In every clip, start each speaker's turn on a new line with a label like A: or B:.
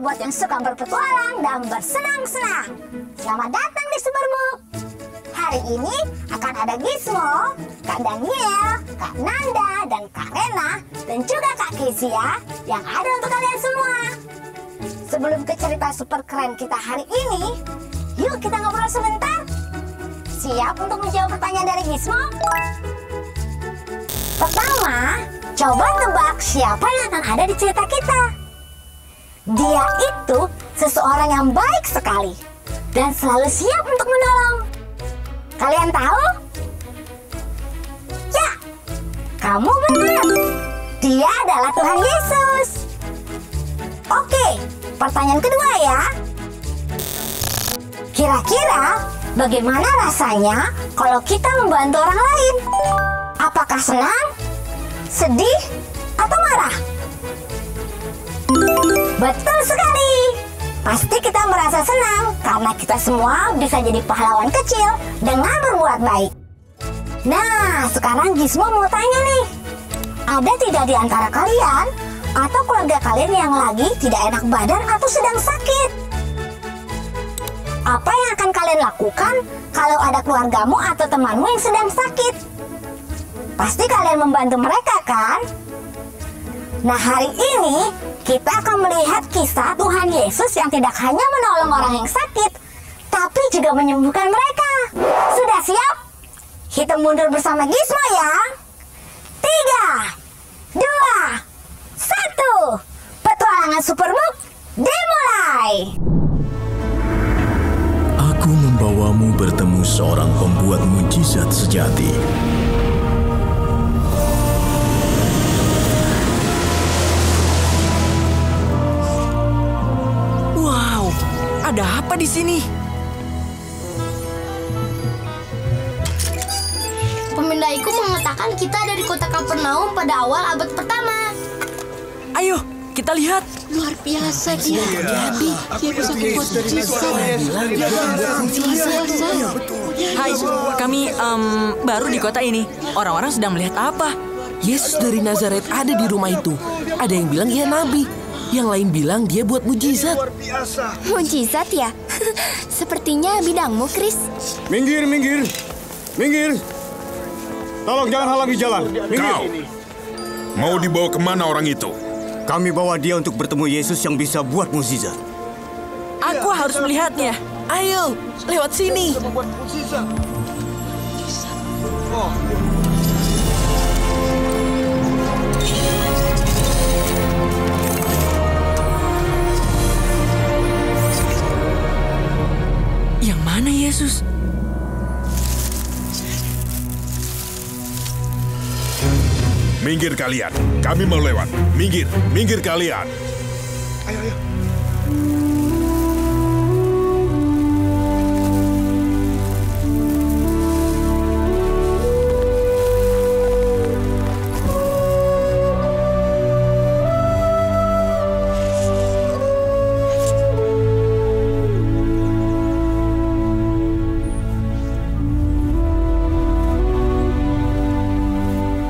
A: buat yang suka berpetualang dan bersenang-senang. Selamat datang di Superbook. Hari ini akan ada Gizmo, Kak Daniel, Kak Nanda, dan Kak Rena, dan juga Kak Kezia yang ada untuk kalian semua. Sebelum ke cerita super keren kita hari ini, yuk kita ngobrol sebentar. Siap untuk menjawab pertanyaan dari Gizmo? Pertama, coba tebak siapa yang akan ada di cerita kita. Dia itu seseorang yang baik sekali dan selalu siap untuk menolong. Kalian tahu? Ya, kamu benar. Dia adalah Tuhan Yesus. Oke, pertanyaan kedua ya. Kira-kira bagaimana rasanya kalau kita membantu orang lain? Apakah senang, sedih, atau marah? Betul sekali. Pasti kita merasa senang karena kita semua bisa jadi pahlawan kecil dengan berbuat baik. Nah, sekarang Gizmo mau tanya nih. Ada tidak di antara kalian atau keluarga kalian yang lagi tidak enak badan atau sedang sakit? Apa yang akan kalian lakukan kalau ada keluargamu atau temanmu yang sedang sakit? Pasti kalian membantu mereka kan? Nah, hari ini kita akan melihat kisah Tuhan Yesus yang tidak hanya menolong orang yang sakit, tapi juga menyembuhkan mereka. Sudah siap? Hitung mundur bersama Gizmo ya. 3, 2, 1. Petualangan Superbook dimulai.
B: Aku membawamu bertemu seorang pembuat mujizat sejati.
C: Ada apa di sini?
D: Pemindaiku mengatakan kita dari kota Kapernaum pada awal abad pertama.
C: Ayo, kita lihat.
D: Luar biasa dia. Dia bisa membuat
C: Hai, kami baru di kota ini. Orang-orang sedang melihat apa?
E: Yesus dari Nazaret ada di rumah itu. Ada yang bilang ia nabi. Yang lain bilang dia buat mujizat.
F: Mujizat ya? Sepertinya bidangmu, Chris.
G: Minggir, minggir. Minggir. Tolong jangan halangi jalan. Minggir.
H: Kau, mau dibawa kemana orang itu?
G: Kami bawa dia untuk bertemu Yesus yang bisa buat mujizat.
C: Aku harus melihatnya.
E: Ayo, lewat sini.
C: Yang mana Yesus?
H: Minggir kalian, kami mau lewat. Minggir, minggir kalian.
G: Ayo, ayo.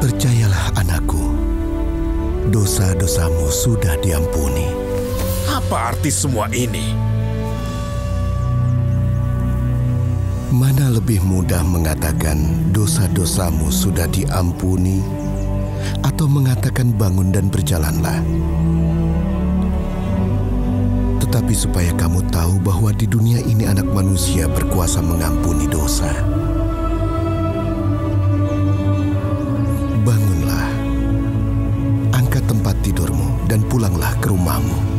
B: Percayalah anakku, dosa-dosamu sudah diampuni.
H: Apa arti semua ini?
B: Mana lebih mudah mengatakan dosa-dosamu sudah diampuni atau mengatakan bangun dan berjalanlah? Tetapi supaya kamu tahu bahwa di dunia ini anak manusia berkuasa mengampuni dosa. Bangunlah, angkat tempat tidurmu dan pulanglah ke rumahmu.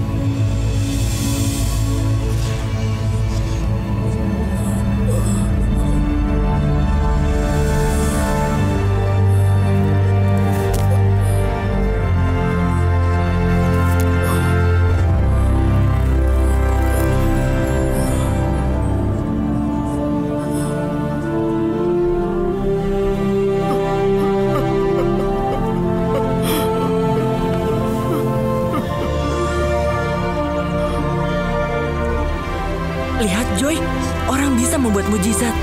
C: Lihat Joy, orang bisa membuat mujizat.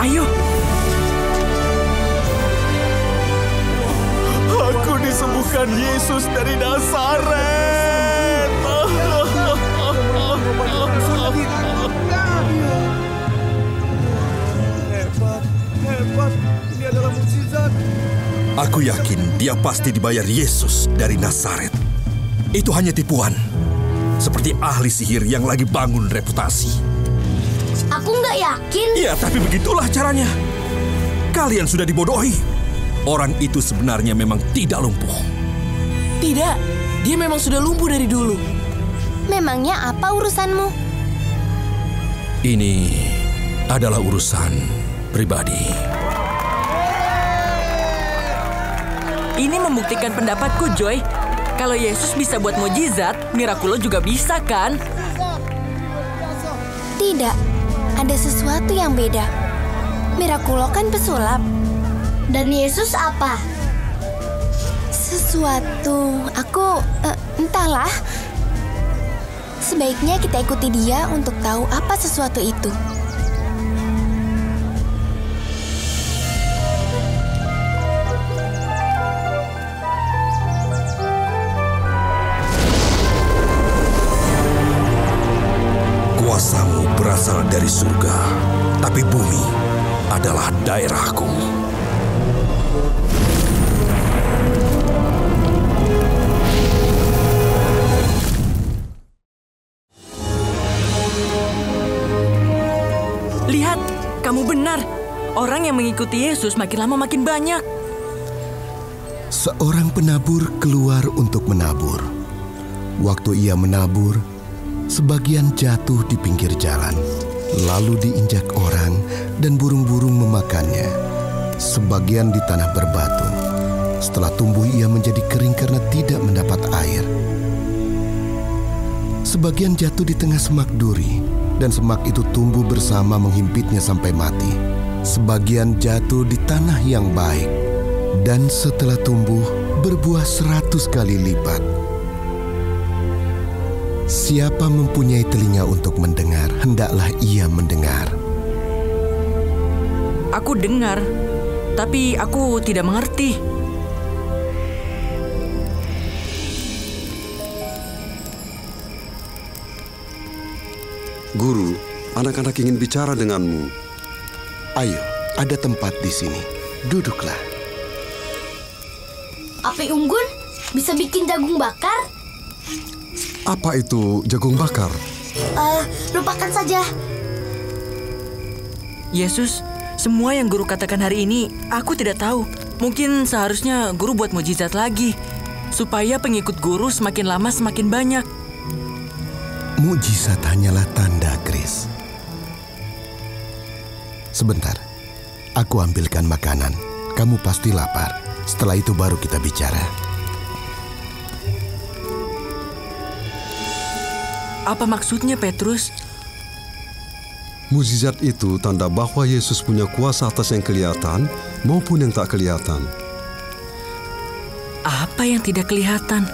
C: Ayo.
E: Aku disembuhkan Yesus dari Nazaret.
G: mujizat. Ini adalah mujizat.
H: Aku yakin dia pasti dibayar Yesus dari Nazaret. Itu hanya tipuan. Seperti ahli sihir yang lagi bangun reputasi.
D: Aku nggak yakin.
H: Iya, tapi begitulah caranya. Kalian sudah dibodohi. Orang itu sebenarnya memang tidak lumpuh.
E: Tidak, dia memang sudah lumpuh dari dulu.
F: Memangnya apa urusanmu?
H: Ini adalah urusan pribadi.
C: Ini membuktikan pendapatku, Joy. Kalau Yesus bisa buat mujizat, Miraculo juga bisa, kan?
F: Tidak, ada sesuatu yang beda. Miraculo kan pesulap.
D: Dan Yesus apa?
F: Sesuatu, entahlah. Sebaiknya kita ikuti dia untuk tahu apa sesuatu itu.
H: Kuasamu berasal dari surga, tapi bumi adalah daerahku.
C: Lihat, kamu benar. Orang yang mengikuti Yesus makin lama makin banyak.
B: Seorang penabur keluar untuk menabur. Waktu ia menabur, sebagian jatuh di pinggir jalan, lalu diinjak orang dan burung-burung memakannya. Sebagian di tanah berbatu. Setelah tumbuh ia menjadi kering karena tidak mendapat air. Sebagian jatuh di tengah semak duri, dan semak itu tumbuh bersama menghimpitnya sampai mati. Sebagian jatuh di tanah yang baik, dan setelah tumbuh berbuah 100 kali lipat. Siapa mempunyai telinga untuk mendengar, hendaklah ia mendengar.
C: Aku dengar, tapi aku tidak mengerti.
I: Guru, anak-anak ingin bicara denganmu.
B: Ayo, ada tempat di sini. Duduklah.
D: Api unggun bisa bikin jagung bakar?
I: Apa itu jagung bakar?
D: Lupakan saja.
C: Yesus, semua yang guru katakan hari ini, aku tidak tahu. Mungkin seharusnya guru buat mujizat lagi, supaya pengikut guru semakin lama semakin banyak.
B: Mujizat hanyalah tanda, Chris. Sebentar, aku ambilkan makanan. Kamu pasti lapar. Setelah itu baru kita bicara.
C: Apa maksudnya, Petrus?
I: Mujizat itu tanda bahwa Yesus punya kuasa atas yang kelihatan maupun yang tak kelihatan.
C: Apa yang tidak kelihatan?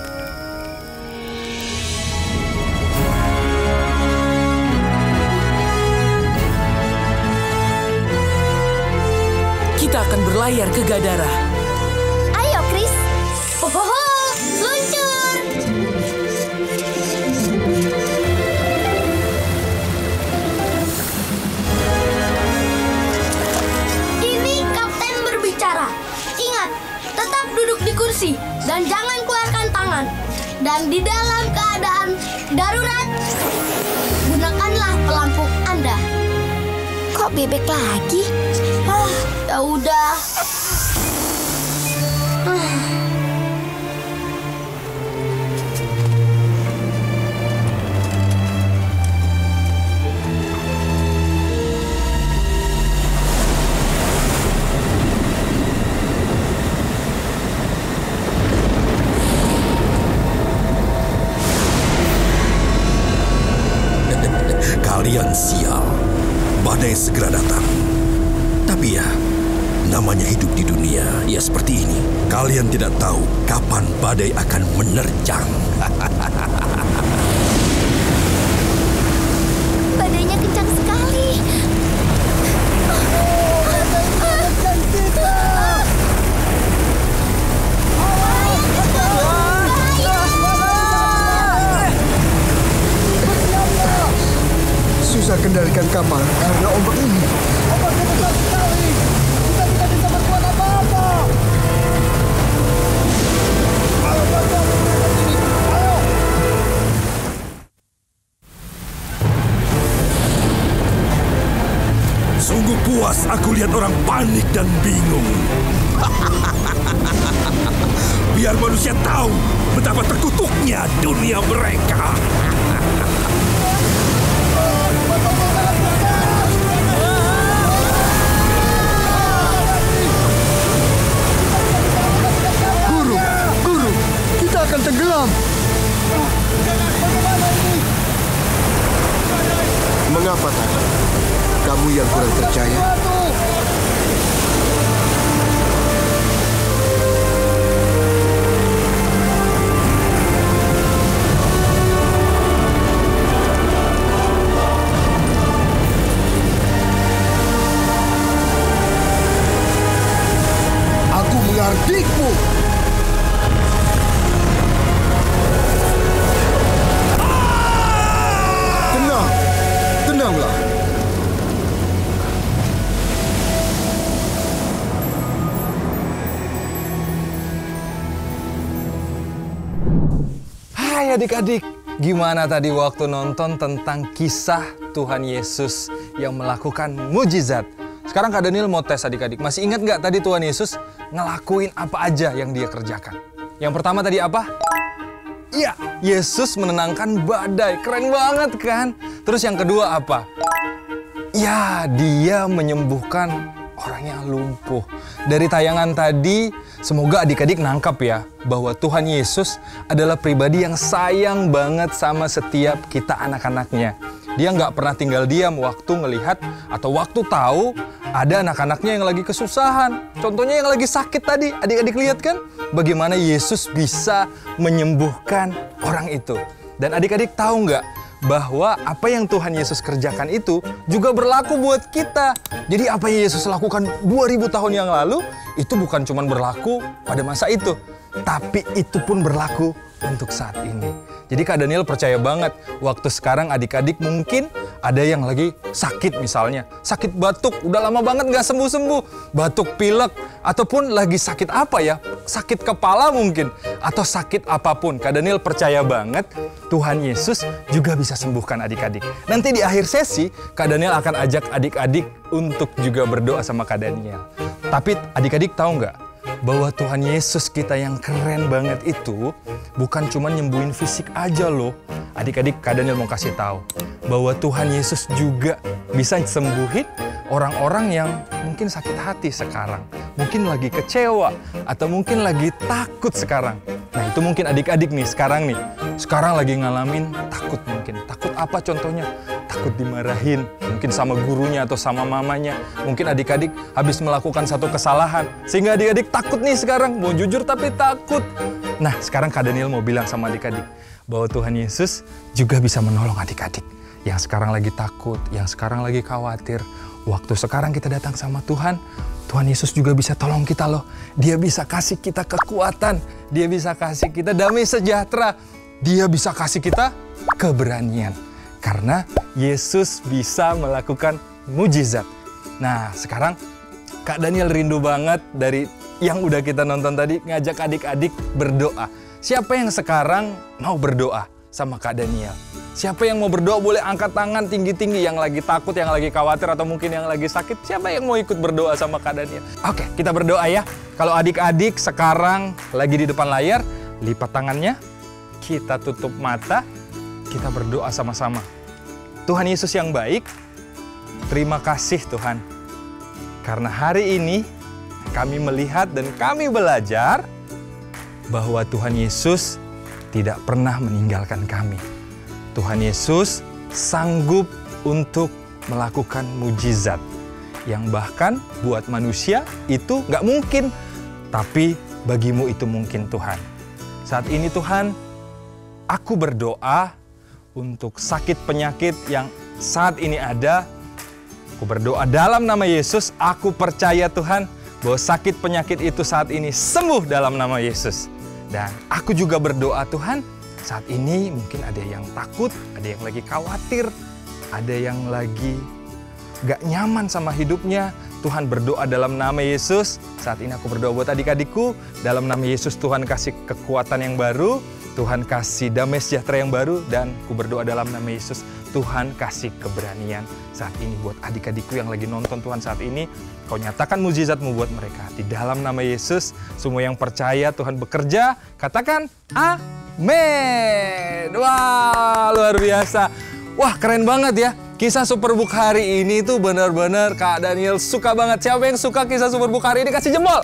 E: Kita akan berlayar ke Gadara.
F: Ayo, Chris.
D: Hohoho, luncur! Ini kapten berbicara. Ingat, tetap duduk di kursi dan jangan keluarkan tangan. Dan di dalam keadaan darurat, gunakanlah pelampung Anda.
F: Kok bebek lagi?
D: Ya udah.
H: Kalian sial. Badai segera datang. Tapi ya, namanya hidup di dunia, ya seperti ini. Kalian tidak tahu kapan badai akan menerjang.
F: Badainya kencang sekali.
G: Susah kendalikan kapal karena ombak ini. Ombaknya besar sekali. Kita tidak
H: Aku lihat orang panik dan bingung. Biar manusia tahu betapa terkutuknya dunia mereka.
G: Guru, kita akan tenggelam.
B: Mengapa tadi? Kamu yang kurang percaya?
G: Aku mengardikmu. Tenanglah.
J: Hai adik-adik, gimana tadi waktu nonton tentang kisah Tuhan Yesus yang melakukan mujizat? Sekarang Kak Daniel mau tes adik-adik. Masih ingat nggak tadi Tuhan Yesus ngelakuin apa aja yang dia kerjakan? Yang pertama tadi apa? Iya, Yesus menenangkan badai. Keren banget kan? Terus yang kedua apa? Ya, dia menyembuhkan orang yang lumpuh. Dari tayangan tadi, semoga adik-adik nangkap ya, bahwa Tuhan Yesus adalah pribadi yang sayang banget sama setiap kita anak-anaknya. Dia nggak pernah tinggal diam waktu ngelihat atau waktu tahu ada anak-anaknya yang lagi kesusahan. Contohnya yang lagi sakit tadi, adik-adik lihat kan? Bagaimana Yesus bisa menyembuhkan orang itu. Dan adik-adik tahu nggak bahwa apa yang Tuhan Yesus kerjakan itu juga berlaku buat kita. Jadi apa yang Yesus lakukan 2000 tahun yang lalu itu bukan cuma berlaku pada masa itu, tapi itu pun berlaku untuk saat ini. Jadi Kak Daniel percaya banget waktu sekarang adik-adik mungkin ada yang lagi sakit misalnya. Sakit batuk, udah lama banget nggak sembuh-sembuh. Batuk pilek, ataupun lagi sakit apa ya? Sakit kepala mungkin, atau sakit apapun. Kak Daniel percaya banget Tuhan Yesus juga bisa sembuhkan adik-adik. Nanti di akhir sesi, Kak Daniel akan ajak adik-adik untuk juga berdoa sama Kak Daniel. Tapi adik-adik tahu nggak? Bahwa Tuhan Yesus kita yang keren banget itu bukan cuma nyembuhin fisik aja loh. Adik-adik, Kak Daniel mau kasih tahu bahwa Tuhan Yesus juga bisa sembuhin orang-orang yang mungkin sakit hati sekarang. Mungkin lagi kecewa atau mungkin lagi takut sekarang. Nah itu mungkin adik-adik nih sekarang lagi ngalamin takut mungkin. Takut apa contohnya? Takut dimarahin, mungkin sama gurunya atau sama mamanya. Mungkin adik-adik habis melakukan satu kesalahan, sehingga adik-adik takut nih sekarang, mau jujur tapi takut. Nah, sekarang Kak Daniel mau bilang sama adik-adik, bahwa Tuhan Yesus juga bisa menolong adik-adik. Yang sekarang lagi takut, yang sekarang lagi khawatir. Waktu sekarang kita datang sama Tuhan, Tuhan Yesus juga bisa tolong kita loh. Dia bisa kasih kita kekuatan, Dia bisa kasih kita damai sejahtera, Dia bisa kasih kita keberanian. Karena Yesus bisa melakukan mujizat. Nah, sekarang Kak Daniel rindu banget dari yang udah kita nonton tadi, ngajak adik-adik berdoa. Siapa yang sekarang mau berdoa sama Kak Daniel? Siapa yang mau berdoa boleh angkat tangan tinggi-tinggi, yang lagi takut, yang lagi khawatir, atau mungkin yang lagi sakit. Siapa yang mau ikut berdoa sama Kak Daniel? Oke, kita berdoa ya. Kalau adik-adik sekarang lagi di depan layar, lipat tangannya, kita tutup mata, kita berdoa sama-sama. Tuhan Yesus yang baik, terima kasih Tuhan. Karena hari ini kami melihat dan kami belajar bahwa Tuhan Yesus tidak pernah meninggalkan kami. Tuhan Yesus sanggup untuk melakukan mujizat yang bahkan buat manusia itu nggak mungkin, tapi bagimu itu mungkin Tuhan. Saat ini Tuhan, aku berdoa untuk sakit penyakit yang saat ini ada. Aku berdoa dalam nama Yesus, aku percaya Tuhan bahwa sakit penyakit itu saat ini sembuh dalam nama Yesus. Dan aku juga berdoa Tuhan, saat ini mungkin ada yang takut, ada yang lagi khawatir, ada yang lagi gak nyaman sama hidupnya. Tuhan berdoa dalam nama Yesus. Saat ini aku berdoa buat adik-adikku, dalam nama Yesus Tuhan kasih kekuatan yang baru, Tuhan kasih damai sejahtera yang baru, dan aku berdoa dalam nama Yesus, Tuhan kasih keberanian saat ini buat adik-adikku yang lagi nonton Tuhan saat ini. Kau nyatakan mujizat-Mu buat mereka. Di dalam nama Yesus, semua yang percaya Tuhan bekerja, katakan amin. Wah, luar biasa. Wah, keren banget ya. Kisah Superbook hari ini tuh benar-benar Kak Daniel suka banget. Siapa yang suka kisah Superbook hari ini kasih jempol.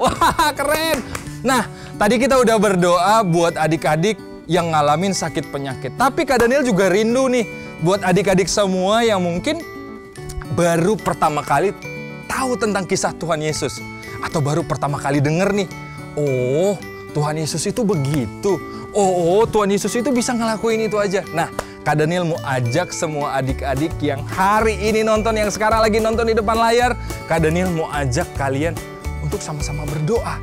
J: Wah, keren. Nah, tadi kita udah berdoa buat adik-adik yang ngalamin sakit penyakit. Tapi Kak Daniel juga rindu nih buat adik-adik semua yang mungkin baru pertama kali tahu tentang kisah Tuhan Yesus. Atau baru pertama kali denger nih, oh Tuhan Yesus itu begitu. Oh Tuhan Yesus itu bisa ngelakuin itu aja. Nah, Kak Daniel mau ajak semua adik-adik yang hari ini nonton, yang sekarang lagi nonton di depan layar. Kak Daniel mau ajak kalian untuk sama-sama berdoa.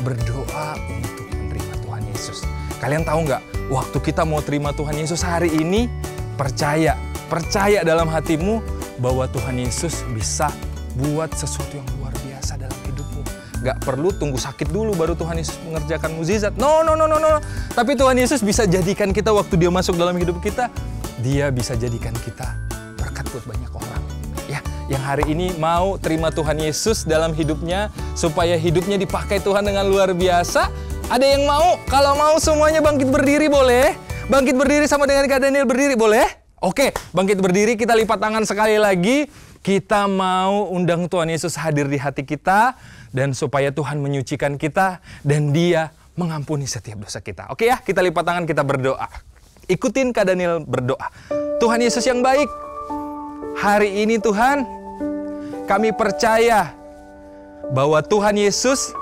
J: Berdoa untuk menerima Tuhan Yesus. Kalian tahu nggak, waktu kita mau terima Tuhan Yesus hari ini, percaya dalam hatimu bahwa Tuhan Yesus bisa buat sesuatu yang luar biasa dalam hidupmu. Nggak perlu tunggu sakit dulu baru Tuhan Yesus mengerjakan mukjizat. No. Tapi Tuhan Yesus bisa jadikan kita waktu Dia masuk dalam hidup kita, Dia bisa jadikan kita berkat buat banyak orang. Ya, yang hari ini mau terima Tuhan Yesus dalam hidupnya, supaya hidupnya dipakai Tuhan dengan luar biasa. Ada yang mau? Kalau mau semuanya bangkit berdiri boleh? Bangkit berdiri sama dengan Kak Daniel berdiri boleh? Oke, bangkit berdiri, kita lipat tangan sekali lagi. Kita mau undang Tuhan Yesus hadir di hati kita, dan supaya Tuhan menyucikan kita dan Dia mengampuni setiap dosa kita. Oke ya, kita lipat tangan, kita berdoa. Ikutin Kak Daniel berdoa. Tuhan Yesus yang baik, hari ini Tuhan, kami percaya bahwa Tuhan Yesus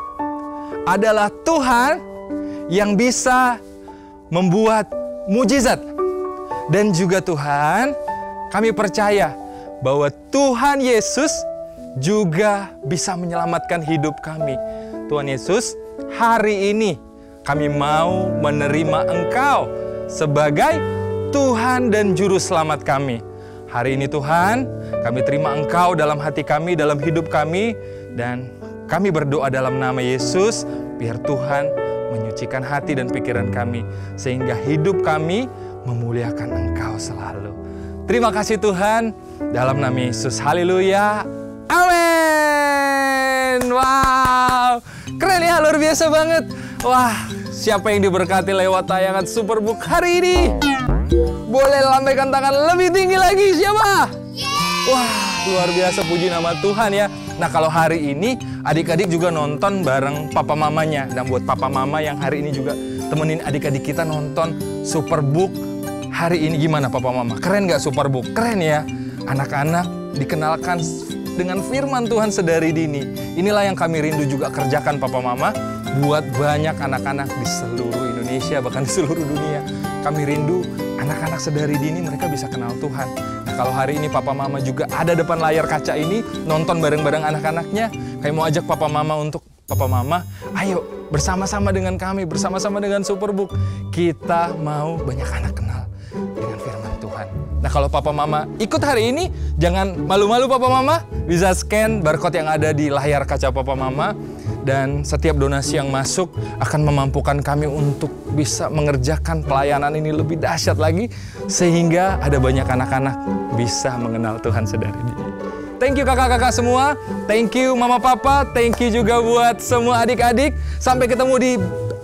J: adalah Tuhan yang bisa membuat mujizat. Dan juga Tuhan, kami percaya bahwa Tuhan Yesus juga bisa menyelamatkan hidup kami. Tuhan Yesus, hari ini kami mau menerima Engkau sebagai Tuhan dan Juru Selamat kami. Hari ini Tuhan, kami terima Engkau dalam hati kami, dalam hidup kami, dan kami berdoa dalam nama Yesus, biar Tuhan menyucikan hati dan pikiran kami, sehingga hidup kami memuliakan Engkau selalu. Terima kasih Tuhan, dalam nama Yesus. Haleluya. Amin. Wow, keren ya, luar biasa banget. Wah, siapa yang diberkati lewat tayangan Superbook hari ini? Boleh lambaikan tangan lebih tinggi lagi, siapa? Wah, luar biasa, puji nama Tuhan ya. Nah, kalau hari ini adik-adik juga nonton bareng papa mamanya. Dan buat papa mama yang hari ini juga temenin adik-adik kita nonton Superbook hari ini, gimana papa mama? Keren nggak Superbook? Keren ya. Anak-anak dikenalkan dengan firman Tuhan sedari dini. Inilah yang kami rindu juga kerjakan papa mama buat banyak anak-anak di seluruh Indonesia, bahkan di seluruh dunia. Kami rindu anak-anak sedari dini mereka bisa kenal Tuhan. Nah, kalau hari ini papa mama juga ada depan layar kaca ini, nonton bareng-bareng anak-anaknya, kami mau ajak papa mama untuk, papa mama, ayo bersama-sama dengan kami, bersama-sama dengan Superbook, kita mau banyak anak kenal dengan firman Tuhan. Nah, kalau papa mama ikut hari ini, jangan malu-malu papa mama, bisa scan barcode yang ada di layar kaca papa mama, dan setiap donasi yang masuk akan memampukan kami untuk bisa mengerjakan pelayanan ini lebih dahsyat lagi, sehingga ada banyak anak-anak bisa mengenal Tuhan sedari dini. Thank you kakak-kakak semua, thank you mama papa, thank you juga buat semua adik-adik. Sampai ketemu di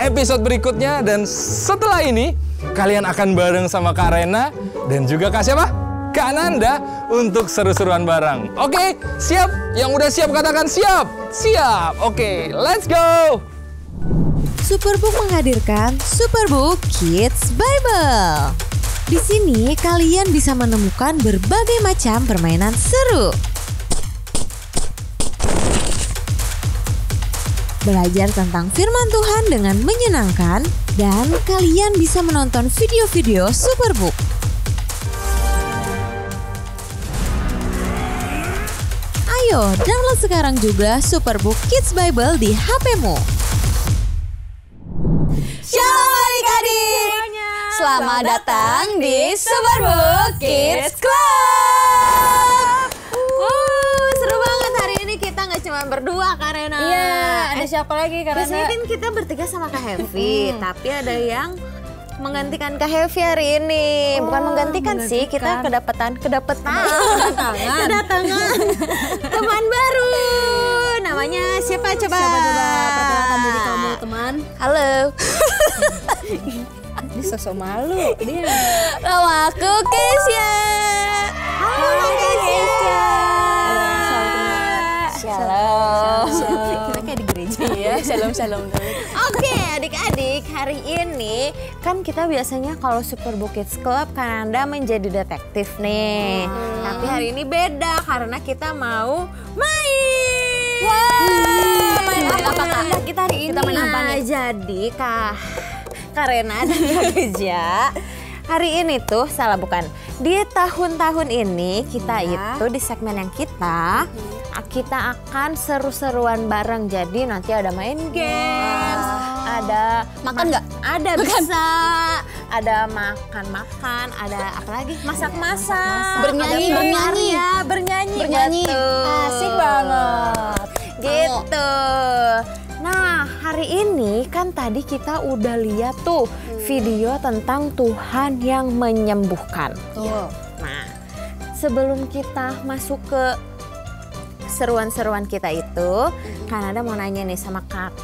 J: episode berikutnya, dan setelah ini kalian akan bareng sama Kak Rena dan juga Kak siapa? Kak Nanda untuk seru-seruan bareng. Oke, siap? Yang udah siap katakan siap. Siap. Oke, let's go.
K: Superbook menghadirkan Superbook Kids Bible. Di sini kalian bisa menemukan berbagai macam permainan seru. Belajar tentang firman Tuhan dengan menyenangkan, dan kalian bisa menonton video-video Superbook. Ayo, download sekarang juga Superbook Kids Bible di HP-mu.
F: Shalom adik-adik, selamat datang di Superbook Kids Club. Seru banget hari ini, kita nggak cuma berdua Kak Rena.
L: Iya, ada siapa lagi Kak Rena?
F: Biasanya kan kita bertiga sama Kak Heavy, tapi ada yang menggantikan Kak Hevi hari ini. Bukan menggantikan sih, kita kedatangan teman baru. Namanya siapa coba?
D: Perkenalkan diri kamu teman.
F: Halo.
D: Dia sosok malu. Dia.
F: Nama aku Kesya. Halo Kesya. Shalom. Kita kayak di gereja. Iya, shalom dulu. Oke, adik-adik, hari ini kan kita biasanya kalau Super Book Kids Club kan Anda menjadi detektif nih. Tapi hari ini beda karena kita mau main. Main apa Kak? Kita hari ini. Kita main apa nih? Jadi Kak Rena dan Kak Geja, hari ini tuh di tahun-tahun ini kita itu di segmen yang kita akan seru-seruan bareng. Jadi nanti ada main games, ada makan nggak? Ada bisa, ada makan-makan, ada apa lagi? Masak-masak, bernyanyi. Asik banget. Gitu. Nah, hari ini kan tadi kita udah lihat tuh video tentang Tuhan yang menyembuhkan. Nah, sebelum kita masuk ke seruan-seruan kita itu, kan ada mau nanya nih sama Kak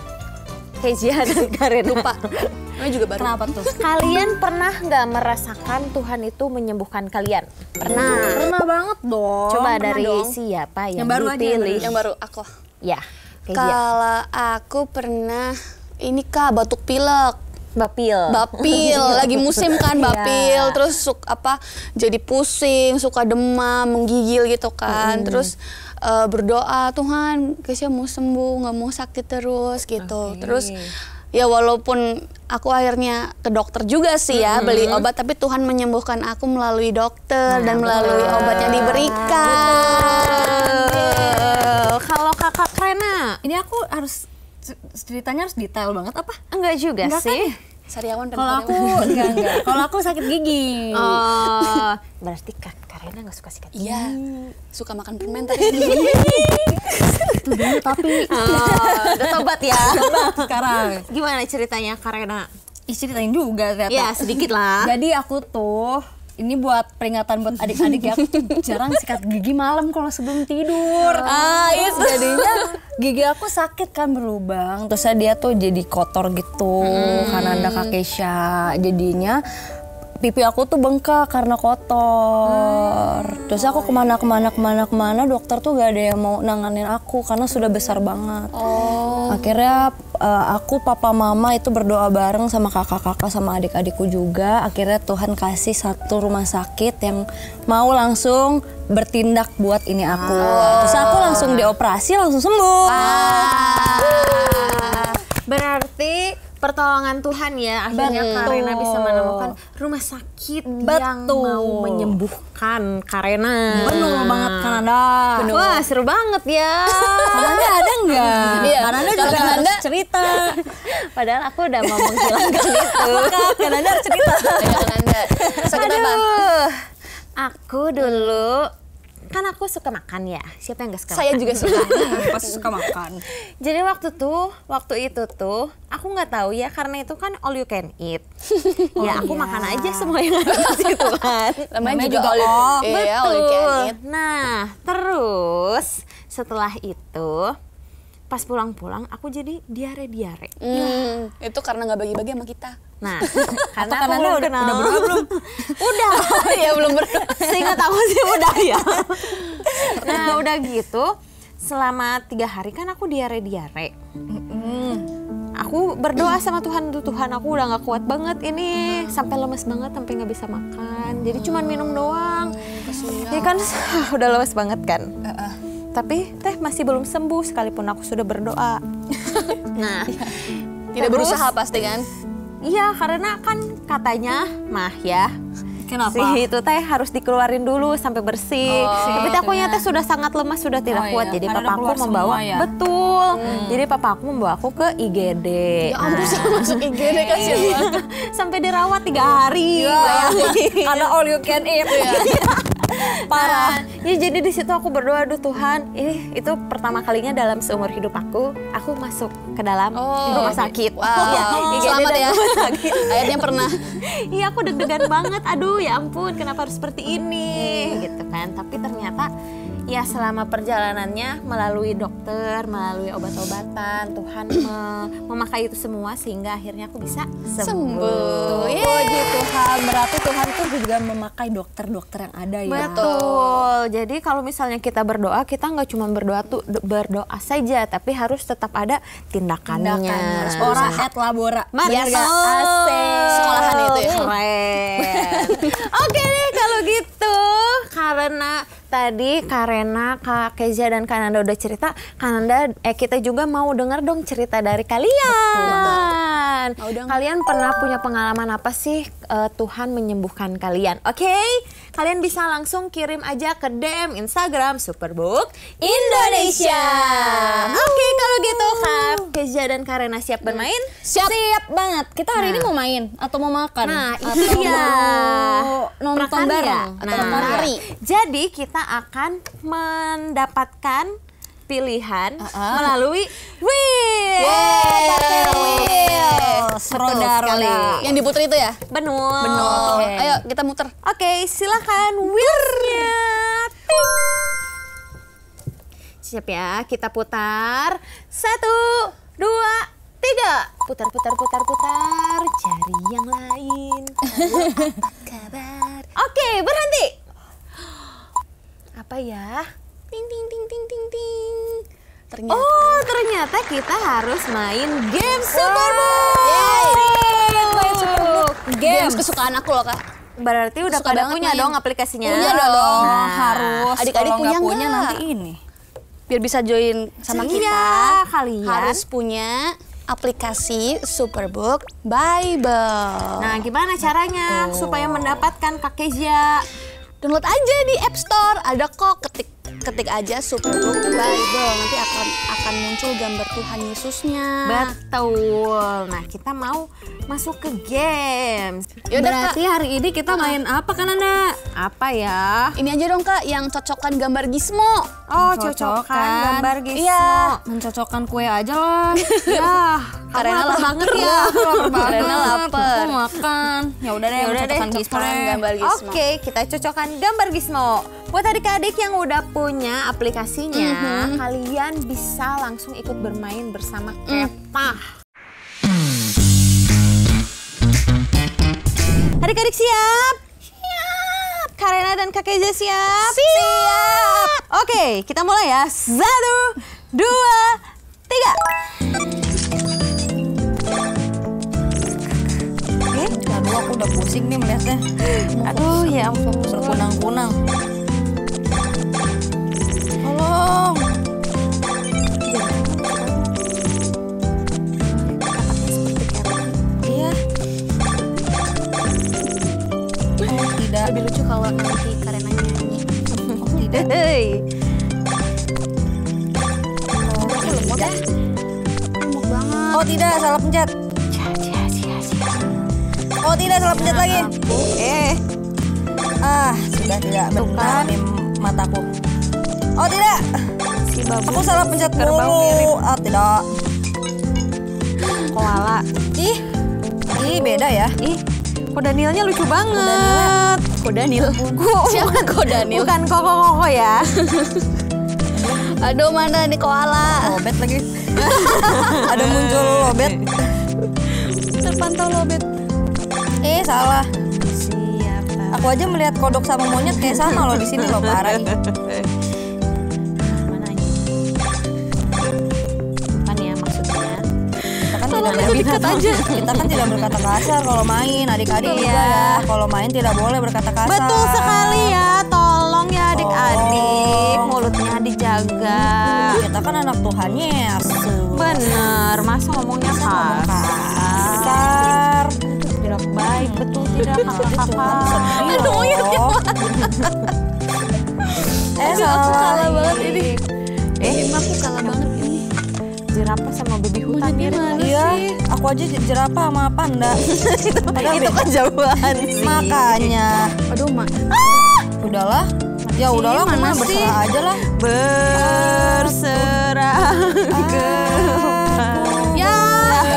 F: Kezia dan Karen. Lupa. Namanya juga baru. Kenapa tuh? Kalian pernah nggak merasakan Tuhan itu menyembuhkan kalian? Pernah. Pernah banget dong. Coba dari siapa yang baru dipilih?
L: Yang baru aku.
F: Ya.
L: Kalau aku pernah ini Kak, batuk pilek.
F: Bapil
L: lagi musim kan bapil, terus jadi pusing, suka demam, menggigil gitu kan. Terus berdoa, Tuhan Kesya mau sembuh, nggak mau sakit terus gitu. Terus ya walaupun aku akhirnya ke dokter juga sih ya, beli obat, tapi Tuhan menyembuhkan aku melalui dokter dan melalui obat yang diberikan.
F: Kalau Kakak Rena,
D: ini aku harus ceritanya harus detail banget apa?
F: Enggak juga sih.
D: Kan?
L: Sariawan dan
D: kalau aku enggak. Kalau aku sakit gigi.
F: Oh, berarti Kak Rena nggak suka sikat gigi.
L: Iya, suka makan permen tapi
D: itu dulu tapi
F: udah tobat ya.
D: Tobat sekarang.
F: Gimana ceritanya Kak Rena?
D: Ceritain juga ternyata.
F: Ya sedikit lah.
D: Jadi aku tuh ini buat peringatan buat adik-adik ya, aku tuh jarang sikat gigi malam kalau sebelum tidur.
F: Itu
D: jadinya gigi aku sakit kan berlubang, terus dia tuh jadi kotor gitu karena ada Kak Kesya. Jadinya pipi aku tuh bengkak karena kotor. Terus aku kemana dokter tuh gak ada yang mau nanganin aku karena sudah besar banget. Akhirnya aku, papa, mama itu berdoa bareng sama kakak-kakak sama adik-adikku juga. Akhirnya Tuhan kasih satu rumah sakit yang mau langsung bertindak buat ini aku. Terus aku langsung dioperasi, langsung sembuh.
F: Berarti pertolongan Tuhan ya, akhirnya Kak Rena bisa menemukan rumah sakit yang mau menyembuhkan Kak Rena.
D: Betul banget Kanada.
F: Wah seru banget ya.
D: Kanada ada nggak?
L: Iya.
D: Kanada juga harus cerita.
F: Padahal aku udah mau menghilangkan itu.
D: Kanada harus cerita.
L: Kanada. Sakit apa?
F: Aku dulu kan aku suka makan ya. Siapa yang gak suka
L: Saya
F: makan?
L: juga suka.
D: Pasti suka makan.
F: Jadi waktu itu tuh aku nggak tahu ya, karena itu kan all you can eat. Ya aku makan aja semua yang ada di situ kan.
L: Namanya juga all you can eat.
F: Nah terus setelah itu pas pulang-pulang aku jadi diare.
L: Itu karena nggak bagi-bagi sama kita.
F: Nah, karena
D: aku udah berdoa belum?
F: Udah.
L: Ya belum berdoa.
F: Seingat aku sih udah ya. Nah, udah gitu selama 3 hari kan aku diare. Aku berdoa sama Tuhan, Tuhan aku udah nggak kuat banget ini, sampai lemes banget, sampai nggak bisa makan. Jadi cuman minum doang. Ya kan udah lemes banget kan. Tapi masih belum sembuh sekalipun aku sudah berdoa. Nah,
L: tidak berusaha pasti kan?
F: Iya, karena kan katanya ya.
D: Kenapa?
F: Si itu harus dikeluarin dulu sampai bersih. Tapi akunya sudah sangat lemas, sudah tidak kuat. Jadi papaku membawa Jadi papaku membawa aku ke IGD.
L: Ya ampun, masuk IGD kasihan banget.
F: Sampai dirawat 3 hari.
D: Karena all you can eat.
F: Parah. Ya jadi di situ aku berdoa, aduh Tuhan, itu pertama kalinya dalam seumur hidup aku masuk ke dalam rumah sakit.
L: Wow. Selamat ya. Akhirnya pernah.
F: Iya, aku deg-degan banget. Aduh, ya ampun, kenapa harus seperti ini? Gitu kan. Tapi ternyata ya selama perjalanannya melalui dokter, melalui obat-obatan, Tuhan memakai itu semua sehingga akhirnya aku bisa sembuh.
M: Puji Tuhan, berarti Tuhan tuh juga memakai dokter-dokter yang ada ya.
F: Betul. Jadi kalau misalnya kita berdoa, kita nggak cuma berdoa saja, tapi harus tetap ada tindakannya.
M: Ora et labora.
F: Yes.
L: Asik. Sekolahan itu ya.
F: Keren. Oke deh kalau gitu, karena tadi Karena, Kak Kezia dan Kak Nanda udah cerita, Kak Nanda, kita juga mau dengar dong cerita dari kalian. Kalian pernah punya pengalaman apa sih Tuhan menyembuhkan kalian? Oke, kalian bisa langsung kirim aja ke DM Instagram Superbook Indonesia. Oke, kalau gitu Kak Kezia dan Karena siap bermain?
M: Siap banget. Kita hari ini mau main atau mau makan?
F: Nah,
M: atau
F: itu dia.
M: mau nonton bareng atau menari.
F: Jadi kita akan mendapatkan pilihan melalui wheel.
L: Sekali. Yang diputer itu ya?
F: Benar.
L: Ayo kita muter.
F: Oke, silakan wheelnya. Siap ya, kita putar. 1, 2, 3. Putar. Cari yang lain. Apa kabar? Oke, berhenti. Apa ya? Ting. Ternyata kita harus main game Superbook.
L: Games kesukaan aku loh Kak.
F: Berarti udah pada punya dong aplikasinya.
L: Punya dong.
M: Harus.
L: Adik-adik
M: Kalau nggak
L: punya
M: nanti ini.
L: Biar bisa join sama kita,
F: kalian
L: harus punya aplikasi Superbook Bible.
F: Nah, gimana caranya supaya mendapatkan Kak Kezia?
L: Download aja di App Store, ada kok, ketik aja Superbook Bible, nanti akan muncul gambar Tuhan Yesusnya.
F: Betul. Nah, kita mau masuk ke games.
M: Yaudah, berarti hari ini kita main apa kan Anda?
F: Apa ya?
L: Ini aja dong Kak, yang cocokan gambar Gizmo.
F: Oh, cocokan gambar Gizmo.
M: Iya, mencocokkan kue aja lah.
F: Ya, karena lapar banget ya.
L: Karena lapar.
M: Aku makan. Ya udah deh,
L: cocokan gambar Gizmo.
F: Oke, kita cocokkan gambar Gizmo. Buat adik-adik yang udah punya aplikasinya, kalian bisa langsung ikut bermain bersama Kepah. Adik-adik siap? Siap. Karena dan Kak Kezia siap? Siap. Oke, kita mulai ya. 1, 2, 3.
M: Aduh, aku udah pusing nih melihatnya.
F: Aduh, ya ampun.
M: Berkunang-kunang. Tolong. Iya. Tidak.
F: Lebih lucu kalau nanti Karena nyanyi.
M: Tidak.
L: Lemuk banget.
M: Oh tidak, salah pencet. Oh tidak, salah pencet lagi. Sudah tidak benar nih mataku. Oh tidak. Aku salah pencet mulu. Tidak.
F: Koala.
M: Ih, beda ya.
F: Kok Danielnya lucu banget.
L: Kok Daniel? Siapa Kok Daniel?
F: Bukan Koko ya.
L: Aduh, mana nih koala?
M: Lobet lagi. Ada muncul lobet.
L: Terpantau lobet.
M: Salah. Aku aja melihat kodok sama monyet kayak sama loh di sini loh, parah.
F: Mana aja? Bukan ya maksudnya.
M: Kita kan tidak berkata kasar kalau main, adik-adik juga ya. Kalau main tidak boleh berkata kasar.
F: Betul sekali ya, tolong ya adik-adik, mulutnya dijaga.
M: Kita kan anak Tuhan Yesus.
F: Bener, masa ngomongnya
M: kasar.
F: Tidak baik, betul tidak kakak.
L: Aduh, ya. Aku kalah banget ini. Aku kalah banget ini.
F: Jerapah sama babi hutan ya.
M: Iya, aku aja jerapah sama panda.
F: Itu kejauhan sih.
M: Makanya.
L: Aduh,
M: udahlah. Ya udahlah, aku mah berserah aja lah.
F: Berserah
M: Ya,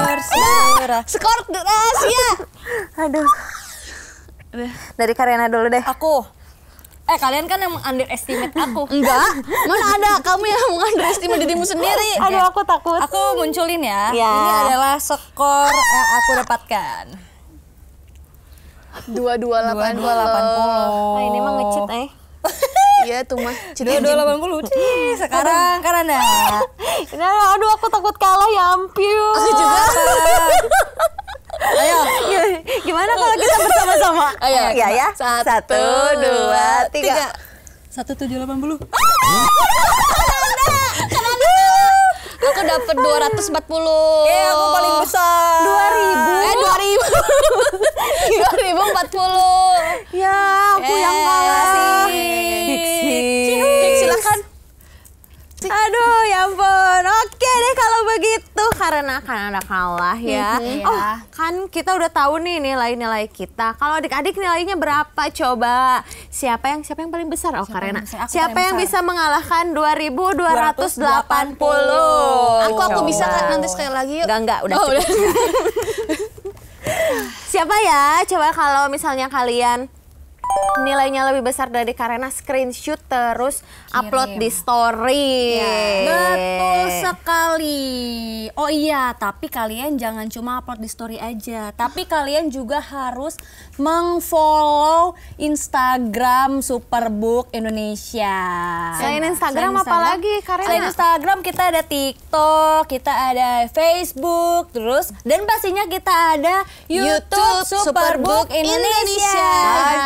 M: berserah.
F: skor rahasia. Aduh. Dari Karena dulu deh.
M: Aku. Kalian kan yang underestimate aku.
L: Enggak, mana ada kamu yang underestimate dirimu sendiri.
F: Aduh, aku takut.
M: Aku munculin ya.
F: Ya.
M: Ini adalah skor yang aku dapatkan.
L: 2280.
F: Ini mah nge-cheat
L: Iya tuh mah.
M: 2280. Sekarang Karena.
F: Aduh, aku takut kalah ya ampun.
L: Aku juga.
F: Ayo. Gimana kalau kita bersama-sama?
L: Ayo.
F: Ya. 1, 2, 3.
M: 1780.
L: Aku dapat 240.
M: Aku paling besar.
L: 2040.
F: Ya, aku yang kalah.
L: Hik, silakan.
F: Aduh, ya ampun. Oke deh kalau begitu, karena kan ada kalah ya. Oh, kan kita udah tahu nih nilai-nilai kita. Kalau adik-adik nilainya berapa coba? Siapa yang paling besar? Oh, karena siapa yang bisa mengalahkan 2280?
L: Aku bisa kan nanti sekali lagi yuk.
F: Enggak, udah cukup. Siapa ya? Coba kalau misalnya kalian nilainya lebih besar dari Karena, screenshot terus upload di story.
M: Betul sekali. Oh iya, tapi kalian jangan cuma upload di story aja, tapi kalian juga harus meng-follow Instagram Superbook Indonesia.
F: Selain Instagram apa lagi, Karena?
M: Selain Instagram kita ada TikTok, kita ada Facebook, terus dan pastinya kita ada YouTube Superbook Indonesia.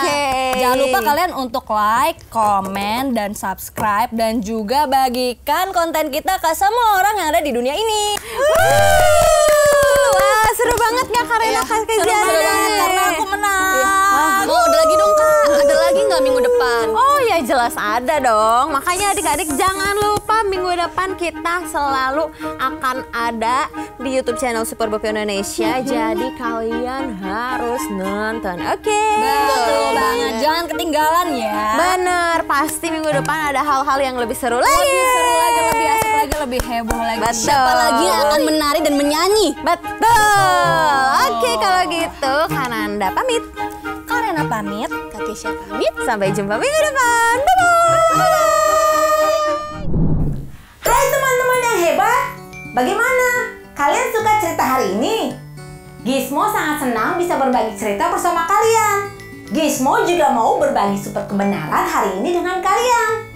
F: Oke.
M: Jangan lupa kalian untuk like, komen, dan subscribe, dan juga bagikan konten kita ke semua orang yang ada di dunia ini.
F: Wah, seru banget gak Karena kejadian?
M: Karena aku menang.
L: Oh, ada lagi dong Kak. Ada lagi nggak minggu depan?
F: Oh ya jelas ada dong. Makanya adik-adik jangan lupa minggu depan kita selalu akan ada di YouTube channel Superbook Indonesia. Jadi kalian harus nonton. Oke.
M: Betul banget. Jangan ketinggalan ya.
F: Bener. Pasti minggu depan ada hal-hal yang lebih seru lagi.
M: Lebih seru lagi, lebih asik lagi, lebih heboh lagi.
F: Betul.
L: Siapa lagi yang akan menari dan menyanyi?
F: Betul. Oke, kalau gitu Kananda pamit.
M: Karena pamit.
L: Kak Keisha pamit.
F: Sampai jumpa minggu depan. Bye-bye.
N: Hai teman-teman yang hebat. Bagaimana? Kalian suka cerita hari ini? Gizmo sangat senang bisa berbagi cerita bersama kalian. Gizmo juga mau berbagi super kebenaran hari ini dengan kalian.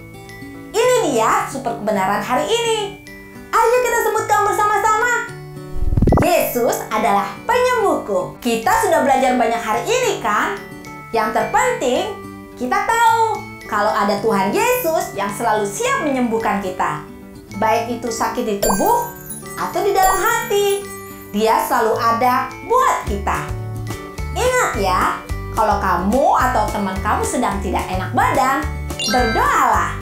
N: Ini dia super kebenaran hari ini. Ayo kita sebutkan bersama-sama. Yesus adalah penyembuhku. Kita sudah belajar banyak hari ini kan? Yang terpenting, kita tahu kalau ada Tuhan Yesus yang selalu siap menyembuhkan kita. Baik itu sakit di tubuh atau di dalam hati, Dia selalu ada buat kita. Ingat ya, kalau kamu atau teman kamu sedang tidak enak badan, berdoalah.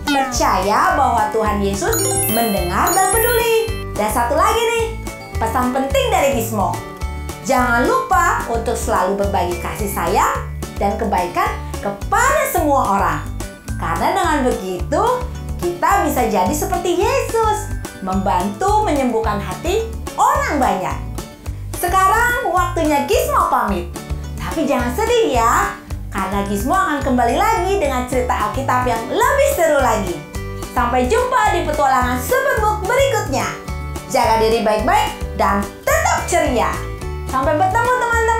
N: Percaya bahwa Tuhan Yesus mendengar dan peduli. Dan satu lagi nih, pesan penting dari Gizmo. Jangan lupa untuk selalu berbagi kasih sayang dan kebaikan kepada semua orang. Karena dengan begitu, kita bisa jadi seperti Yesus, membantu menyembuhkan hati orang banyak. Sekarang waktunya Gizmo pamit. Tapi jangan sedih ya, karena Gizmo akan kembali lagi dengan cerita Alkitab yang lebih seru lagi. Sampai jumpa di petualangan Superbook berikutnya. Jaga diri baik-baik dan tetap ceria. Sampai bertemu teman-teman.